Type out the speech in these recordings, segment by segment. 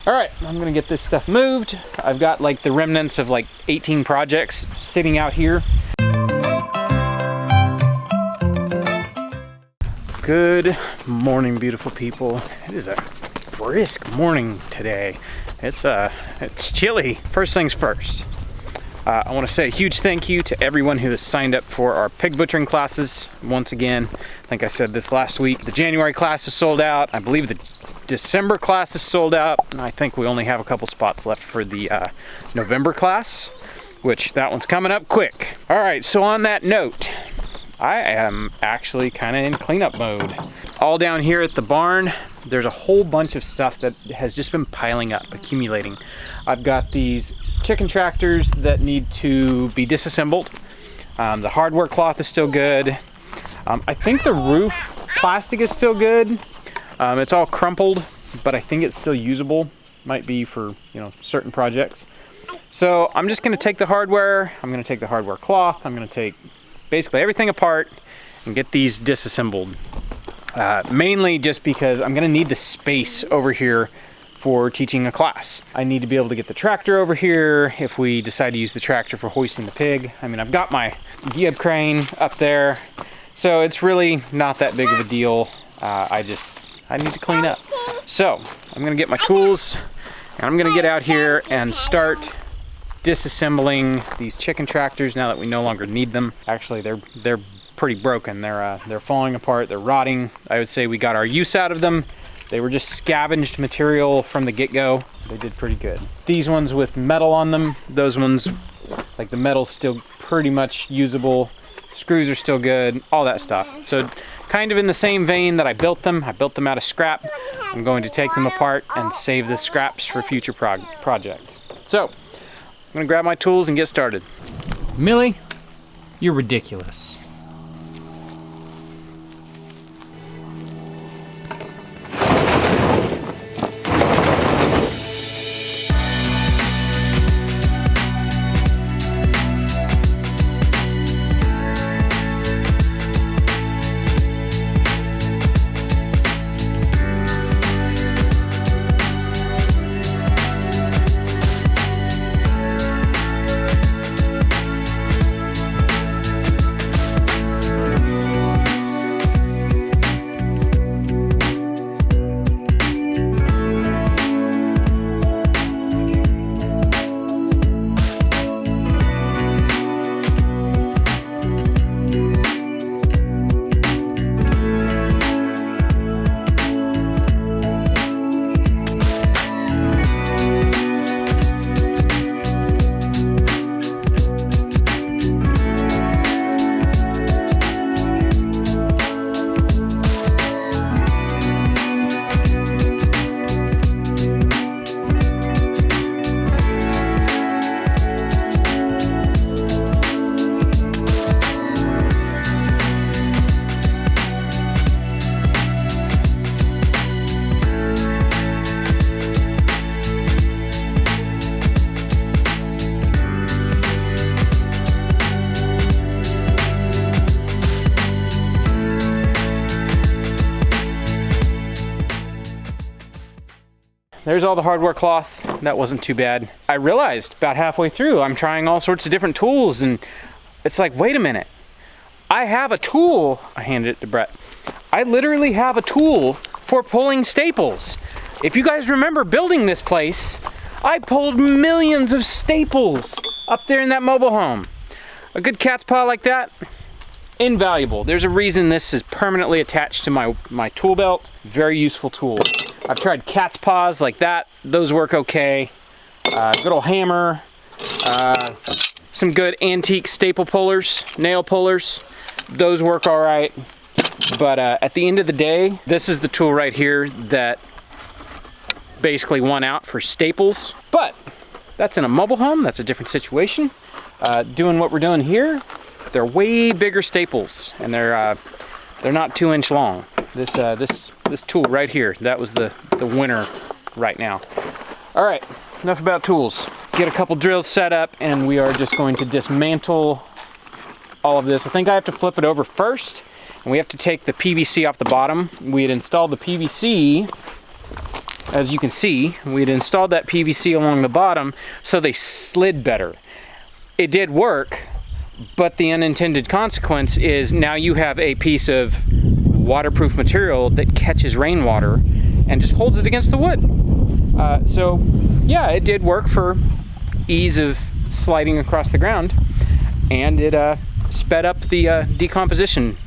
All right, I'm gonna get this stuff moved. I've got like the remnants of like 18 projects sitting out here. Good morning, beautiful people. It is a brisk morning today. It's chilly. First things first, I want to say a huge thank you to everyone who has signed up for our pig butchering classes. Once again, I think I said this last week, the January class is sold out. I believe the December class is sold out, and I think we only have a couple spots left for the November class, which that one's coming up quick. All right, so on that note, I am actually kind of in cleanup mode. All down here at the barn, there's a whole bunch of stuff that has just been piling up, accumulating. I've got these chicken tractors that need to be disassembled. The hardware cloth is still good. I think the roof plastic is still good. It's all crumpled, but I think it's still usable. Might be for, you know, certain projects. So I'm just gonna take the hardware, I'm gonna take the hardware cloth, I'm gonna take basically everything apart and get these disassembled. Mainly just because I'm gonna need the space over here for teaching a class. I need to be able to get the tractor over here if we decide to use the tractor for hoisting the pig. I mean, I've got my Giab crane up there, so it's really not that big of a deal. I need to clean up. So I'm gonna get my tools and I'm gonna get out here and start disassembling these chicken tractors now that we no longer need them. Actually, they're pretty broken. They're falling apart, they're rotting. I would say we got our use out of them. They were just scavenged material from the get-go. They did pretty good. These ones with metal on them, those ones, like the metal's still pretty much usable. Screws are still good, all that stuff. So kind of in the same vein that I built them out of scrap. I'm going to take them apart and save the scraps for future projects. So, I'm gonna grab my tools and get started. Millie, you're ridiculous. There's all the hardware cloth. That wasn't too bad. I realized about halfway through, I'm trying all sorts of different tools and it's like, wait a minute. I have a tool. I handed it to Brett. I literally have a tool for pulling staples. If you guys remember building this place, I pulled millions of staples up there in that mobile home. A good cat's paw like that, invaluable. There's a reason this is permanently attached to my tool belt. Very useful tool. I've tried cat's paws like that. Those work okay. Good old hammer. Some good antique staple pullers, nail pullers. Those work all right. But at the end of the day, this is the tool right here that basically won out for staples. But that's in a mobile home. That's a different situation. Doing what we're doing here, they're way bigger staples, and they're not 2-inch long. This tool right here, that was the winner right now. All right, enough about tools. Get a couple drills set up, and we are just going to dismantle all of this. I think I have to flip it over first, and we have to take the PVC off the bottom. We had installed the PVC as you can see, we'd installed that PVC along the bottom so they slid better. It did work, but the unintended consequence is now you have a piece of waterproof material that catches rainwater and just holds it against the wood. So yeah, it did work for ease of sliding across the ground, and it sped up the decomposition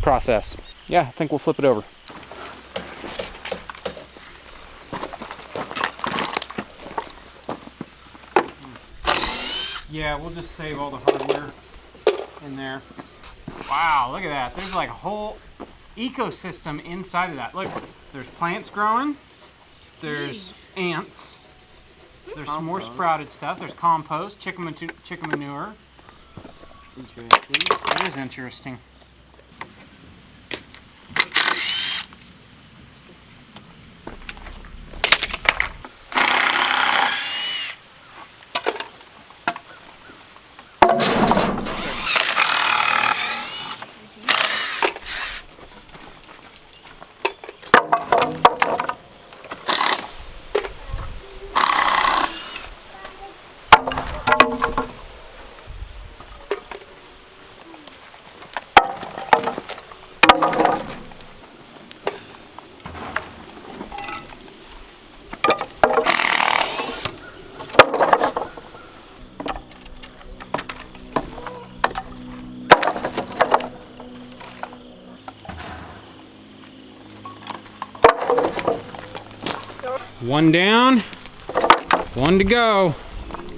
process. Yeah, I think we'll flip it over. Yeah, we'll just save all the hardware in there. Wow, look at that. There's like a whole ecosystem inside of that. Look, there's plants growing, there's ants, there's some more sprouted stuff, there's compost, chicken manure. Interesting. It is interesting. One down, one to go,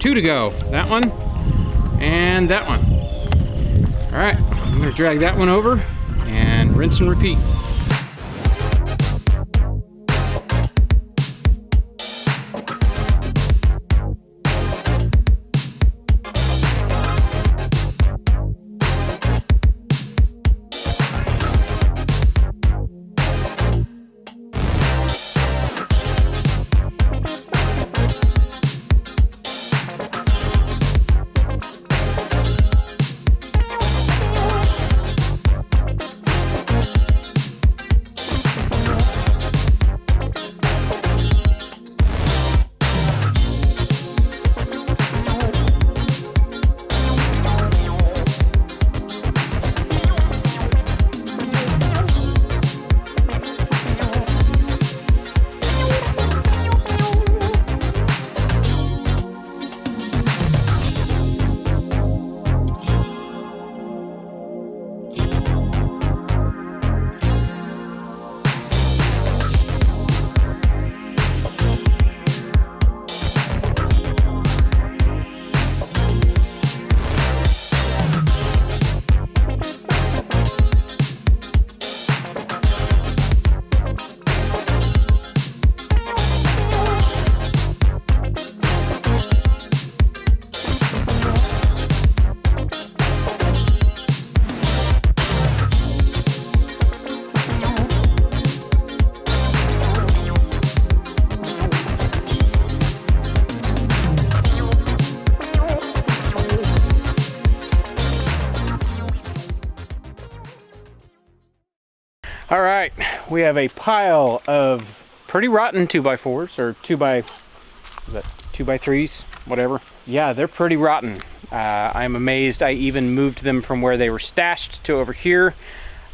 two to go. That one and that one. All right, I'm gonna drag that one over and rinse and repeat. All right, we have a pile of pretty rotten 2x4s, or 2x3s, whatever. Yeah, they're pretty rotten. I'm amazed I even moved them from where they were stashed to over here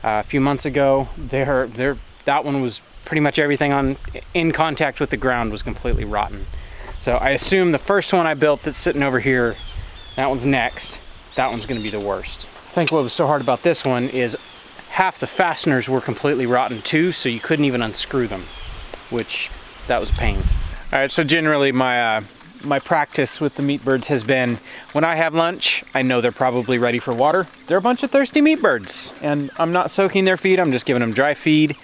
a few months ago. That one was pretty much everything in contact with the ground was completely rotten. So I assume the first one I built that's sitting over here, that one's next. That one's gonna be the worst. I think what was so hard about this one is half the fasteners were completely rotten too, so you couldn't even unscrew them, which that was a pain. All right, so generally my practice with the meat birds has been when I have lunch, I know they're probably ready for water. They're a bunch of thirsty meat birds, and I'm not soaking their feed, I'm just giving them dry feed,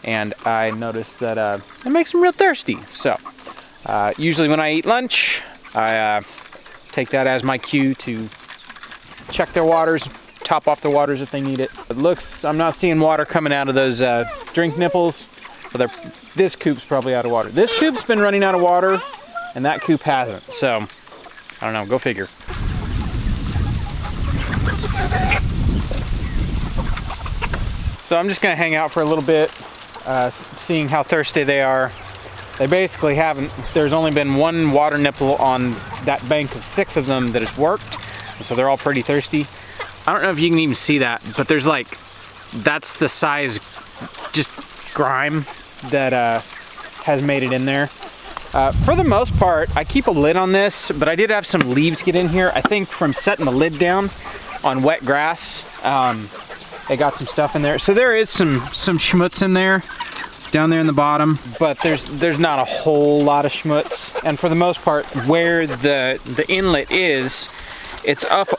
and I noticed that it makes them real thirsty. So usually when I eat lunch, I take that as my cue to check their waters, top off the waters if they need it. It looks, I'm not seeing water coming out of those drink nipples, but this coop's probably out of water. This coop's been running out of water, and that coop hasn't. So, I don't know, go figure. So I'm just gonna hang out for a little bit, seeing how thirsty they are. They basically haven't, there's only been one water nipple on that bank of 6 of them that has worked. So they're all pretty thirsty. I don't know if you can even see that, but there's like, that's the size, just grime that has made it in there. For the most part, I keep a lid on this, but I did have some leaves get in here. I think from setting the lid down on wet grass, it got some stuff in there. So there is some schmutz in there, down there in the bottom, but there's not a whole lot of schmutz. And for the most part, where the inlet is, it's up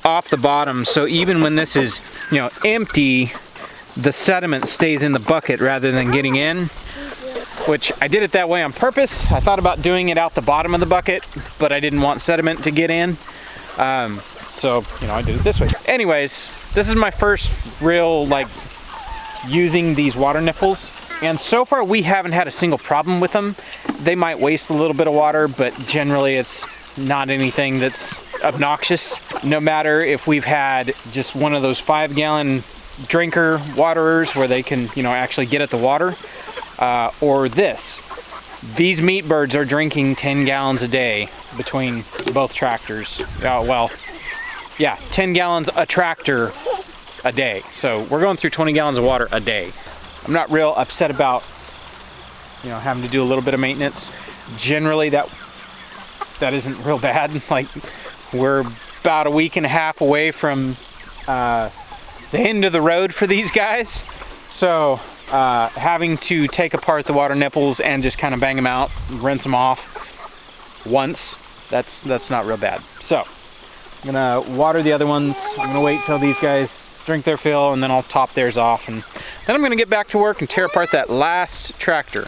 off the bottom. So even when this is, you know, empty, the sediment stays in the bucket rather than getting in, which I did it that way on purpose. I thought about doing it out the bottom of the bucket, but I didn't want sediment to get in. So, you know, I did it this way. Anyways, this is my first real, like, using these water nipples. And so far we haven't had a single problem with them. They might waste a little bit of water, but generally it's not anything that's obnoxious. No matter if we've had just one of those 5-gallon drinker waterers where they can, you know, actually get at the water, or this. These meat birds are drinking 10 gallons a day between both tractors. Well, yeah, 10 gallons a tractor a day. So we're going through 20 gallons of water a day. I'm not real upset about, you know, having to do a little bit of maintenance. Generally that isn't real bad. Like, we're about a week and a half away from the end of the road for these guys. So having to take apart the water nipples and just kind of bang them out, rinse them off once, that's not real bad. So I'm gonna water the other ones. I'm gonna wait till these guys drink their fill, and then I'll top theirs off, and then I'm gonna get back to work and tear apart that last tractor.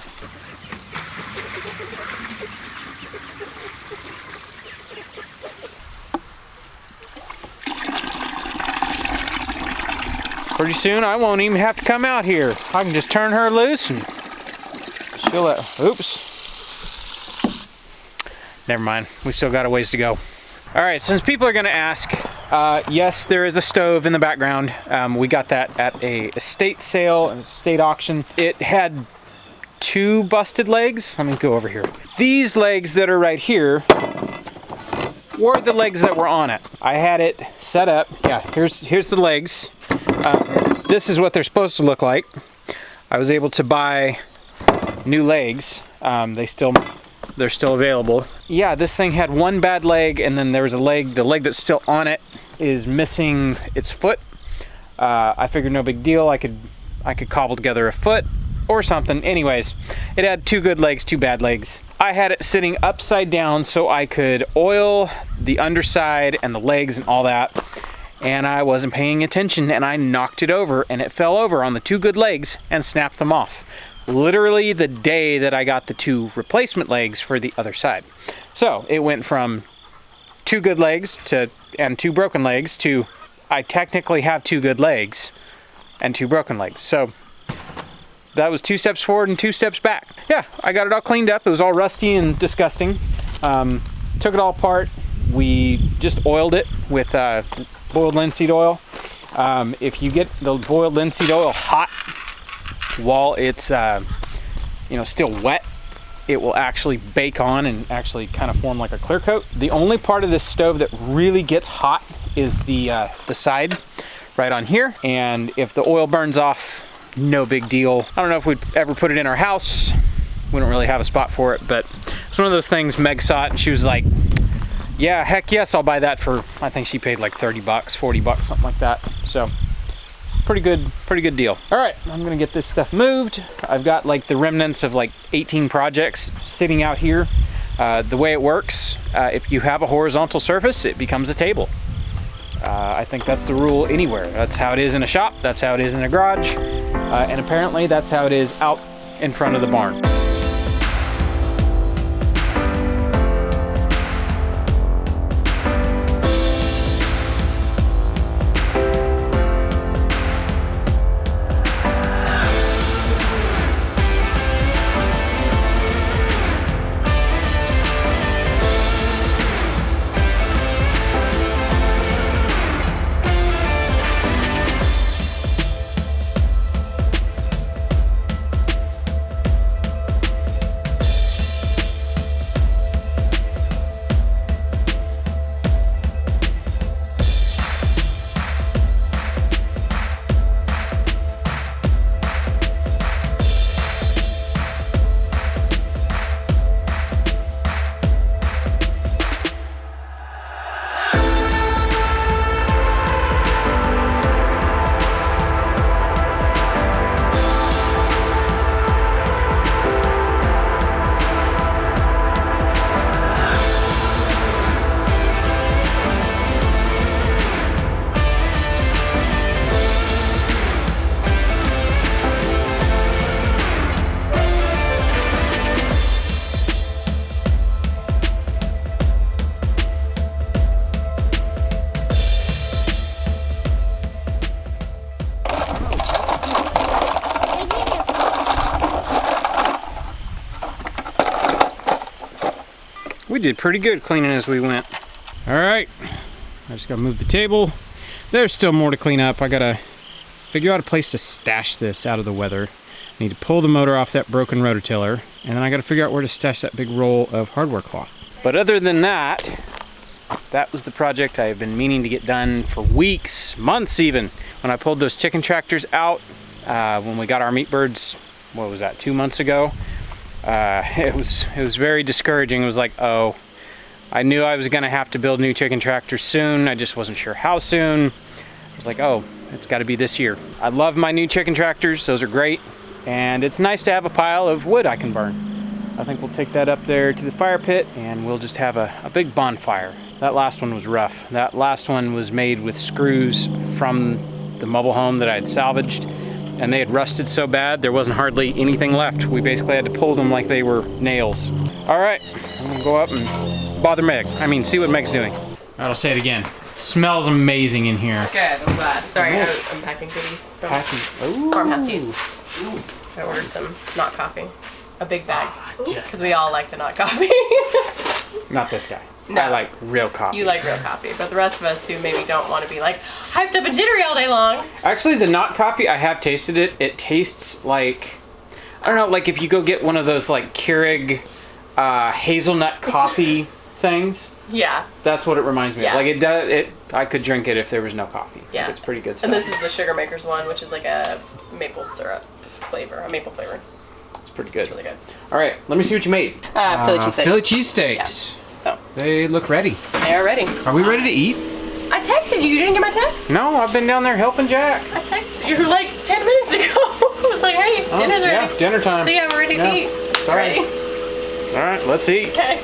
Pretty soon I won't even have to come out here. I can just turn her loose and she'll let, oops. Never mind, we still got a ways to go. All right, since people are gonna ask, yes, there is a stove in the background. We got that at a estate sale, an estate auction. It had 2 busted legs. Let me go over here. These legs that are right here were the legs that were on it. I had it set up. Yeah, here's the legs. This is what they're supposed to look like. I was able to buy new legs. They're still available. Yeah, this thing had 1 bad leg, and then there was a leg. The leg that's still on it is missing its foot. I figured no big deal. I could cobble together a foot or something. Anyways, it had 2 good legs, 2 bad legs. I had it sitting upside down so I could oil the underside and the legs and all that. And I wasn't paying attention, and I knocked it over, and it fell over on the 2 good legs and snapped them off. Literally the day that I got the 2 replacement legs for the other side. So it went from 2 good legs and 2 broken legs to I technically have 2 good legs and 2 broken legs. So that was 2 steps forward and 2 steps back. Yeah, I got it all cleaned up. It was all rusty and disgusting. Took it all apart. We just oiled it with boiled linseed oil. If you get the boiled linseed oil hot while it's still wet, it will actually bake on and actually kind of form like a clear coat. The only part of this stove that really gets hot is the side right on here, and if the oil burns off, no big deal. I don't know if we'd ever put it in our house. We don't really have a spot for it, but it's one of those things. Meg saw it and she was like, yeah, heck yes, I'll buy that for, I think she paid like 30 bucks, 40 bucks, something like that. So pretty good deal. All right, I'm gonna get this stuff moved. I've got like the remnants of like 18 projects sitting out here. The way it works, if you have a horizontal surface, it becomes a table. I think that's the rule anywhere. That's how it is in a shop, that's how it is in a garage, and apparently that's how it is out in front of the barn. We did pretty good cleaning as we went. All right, I just gotta move the table. There's still more to clean up. I gotta figure out a place to stash this out of the weather. I need to pull the motor off that broken rototiller, and then I gotta figure out where to stash that big roll of hardware cloth. But other than that, that was the project I have been meaning to get done for weeks, months even. When I pulled those chicken tractors out, when we got our meat birds, what was that, 2 months ago? It was very discouraging. It was like, oh, I knew I was gonna have to build new chicken tractors soon. I just wasn't sure how soon. I was like, oh, it's gotta be this year. I love my new chicken tractors, those are great. And it's nice to have a pile of wood I can burn. I think we'll take that up there to the fire pit and we'll just have a big bonfire. That last one was rough. That last one was made with screws from the mobile home that I had salvaged, and they had rusted so bad there wasn't hardly anything left. We basically had to pull them like they were nails. All right, I'm gonna go up and bother Meg. See what Meg's doing. I'll say it again. It smells amazing in here. Good, I'm glad. Sorry, I'm packing goodies from Farmhouse Teas. I ordered some not coffee. A big bag. Because we all like the not coffee. Not this guy. No. I like real coffee. You like real coffee, but the rest of us who maybe don't want to be like hyped up and jittery all day long. Actually, the not coffee, I have tasted it. It tastes like, I don't know, like if you go get one of those like Keurig hazelnut coffee things. Yeah. That's what it reminds me of. Like it does, I could drink it if there was no coffee. Yeah. It's pretty good stuff. And this is the Sugar Makers one, which is like a maple syrup flavor, a maple flavor. It's pretty good. It's really good. All right, let me see what you made. Philly cheesesteaks. Philly cheesesteaks. Yeah. So. They look ready. They are ready. Are we ready to eat? I texted you. You didn't get my text? No, I've been down there helping Jack. I texted you like 10 minutes ago. I was like, hey, dinner's ready. Yeah, dinner time. So yeah, we're ready to eat. Sorry. Ready. All right, let's eat. Okay.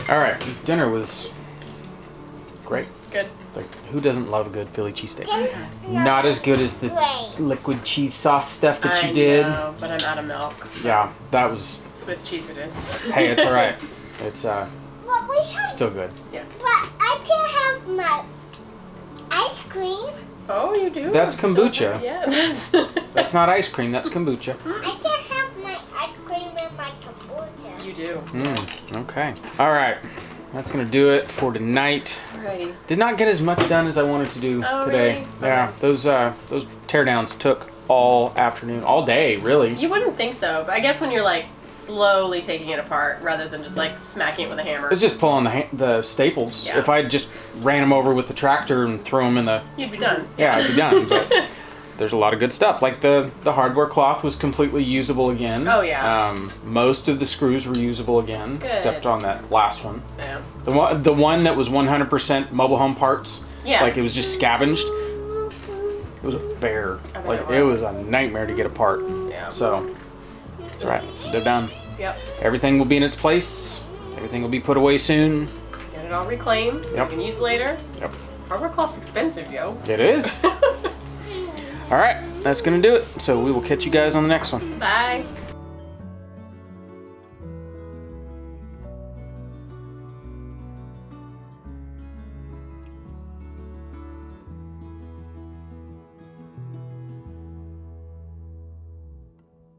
All right, dinner was great. Good. Like, who doesn't love a good Philly cheesesteak? Not as good as the liquid cheese sauce stuff that you did. I know, but I'm out of milk. So Yeah, that was. Swiss cheese it is. Hey, it's all right. It's still good. Yeah. But I can't have my ice cream. Oh, you do? That's Still kombucha. good. Yeah, That's not ice cream. That's kombucha. I can't have my ice cream in my kombucha. You do. Okay. All right. That's gonna do it for tonight. Alrighty. Did not get as much done as I wanted to do today. Really? Yeah, Okay. those teardowns took all afternoon, all day, really. You wouldn't think so, but I guess when you're like slowly taking it apart rather than just like smacking it with a hammer. It's just pulling the staples. Yeah. If I just ran them over with the tractor and threw them in the... You'd be done. Yeah, I'd be done. But there's a lot of good stuff. Like the hardware cloth was completely usable again. Oh, yeah. Most of the screws were usable again, Good. except on that last one. Yeah. The one that was 100% mobile home parts, Yeah. like it was just scavenged. It was a bear. I bet Like it it was. was a nightmare to get apart. Yeah. So that's right. They're done. Yep. Everything will be in its place. Everything will be put away soon. Get it all reclaimed so Yep. you can use it later. Yep. Hardware cloth's expensive, yo. It is. All right, that's gonna do it. So we will catch you guys on the next one. Bye.